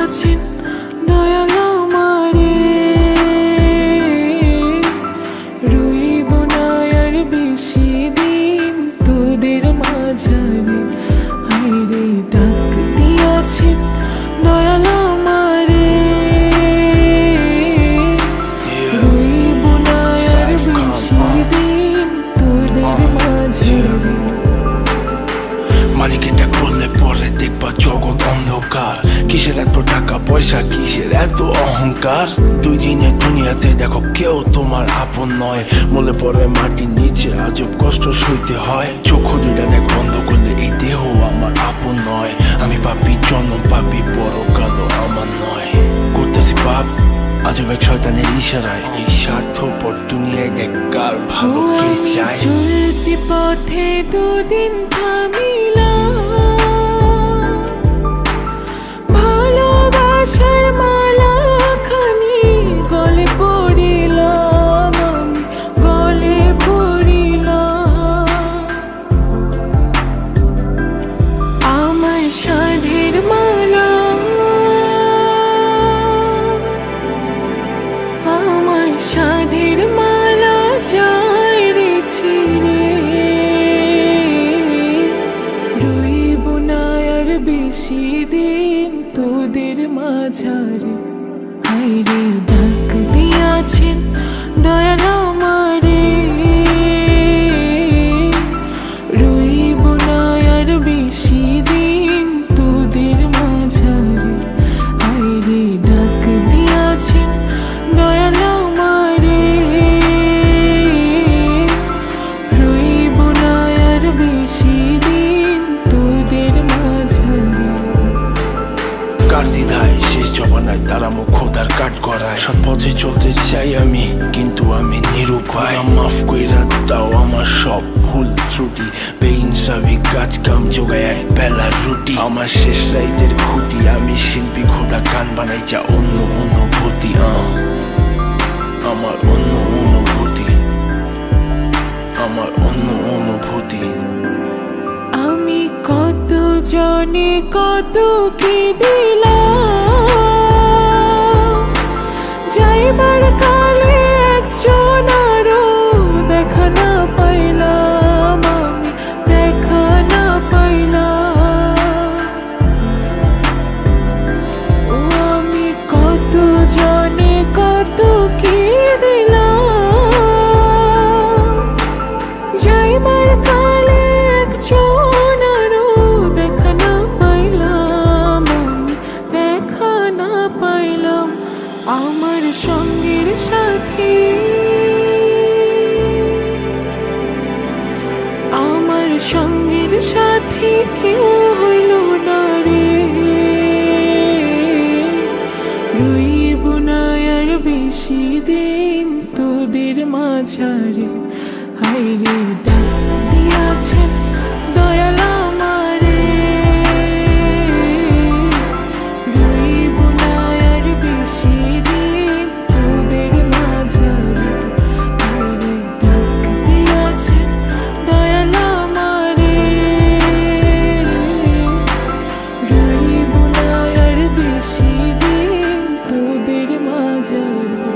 দিয়াছেন দয়াল আমারে, রইব না আর বেশি দিন তোদের মাঝারে। হায়রে ডাক দিয়াছেন দয়াল আমারে, রইব না আর বেশি দিন তোদের মাঝারে। মালিক এটা করলে পরে দেখবা জগৎ অন্ধকার। কিসের এত টাকা পয়সা, কিসের এত অহংকার? দুই দিনের দুনিয়াতে দেখো কেউ তোমার আপন নয়। বলে পরে মাটির নিচে আজব কষ্ট সইতে হয়। চক্ষু দুইটা দেখ বন্ধ করলে এই দেহ আমার আপন নয়। আমি পাপি জনম, পাপি বড় কালো আমার নয়। করতেছি পাপ আজব এক শয়তানের ইশারায়। এই স্বার্থপর দুনিয়ায় দেখ কার ভালো কে চায়। চলতি পথে দুদিন থামিলাম, ভালোবাসার মালা খানি গলে পড়িলাম, আমি গলে পড়িলাম। আমার সাধের মালা, আমার সাধের মালা যায় রে ছিঁড়ে, রইব না আর বেশি দিন তোদের মাঝারে। হায়রে ডাক দিয়াছেন দয়াল আমারে, রইব না আর বেশি দিন তোদের মাঝারে। হায়রে ডাক দিয়াছেন দয়াল আমারে, রইব না আর বেশি দিন তোদের মাঝারে। কার দ্বিধায় শেষ জমানায় তারা মুখ খোদার কাট করায়। সৎ পথে চলতে চাই আমি, কিন্তু আমি নিরুপায়। মাফ কইরা দাও আমার সব ভুল ত্রুটি। বেইনসাফি কাজ কাম জোগায় এক বেলার রুটি। আমার শেষ রাইতের খুঁটি, আমি শিল্পী খোদা গান বানাই যা অন্য অনুভূতি। আমার অন্য অনুভূতি, আমার অন্য অনুভূতি। আমি কত জনে কত কি দিলাম, যাইবার কালে একজন আরো দেখা না পাইলাম, আমি দেখা না পাইলাম। ও আমি কত জনে কত কি দিলাম, যাইবার কালে একজন আরো দেখা না পাইলাম, আমি দেখা না পাইলাম। আমার সঙ্গের সাথী, আমার সঙ্গের সাথী কেউ হইল না রে, রইব না আর বেশি দিন তোদের মাঝারে। হায়রে ডাক দিয়াছেন দয়াল আমারে, রইব না আর বেশি দিন তোদের মাঝারে। হায়রে ডাক দিয়াছেন দয়াল আমারে, রইব না আর বেশি দিন তোদের মাঝারে।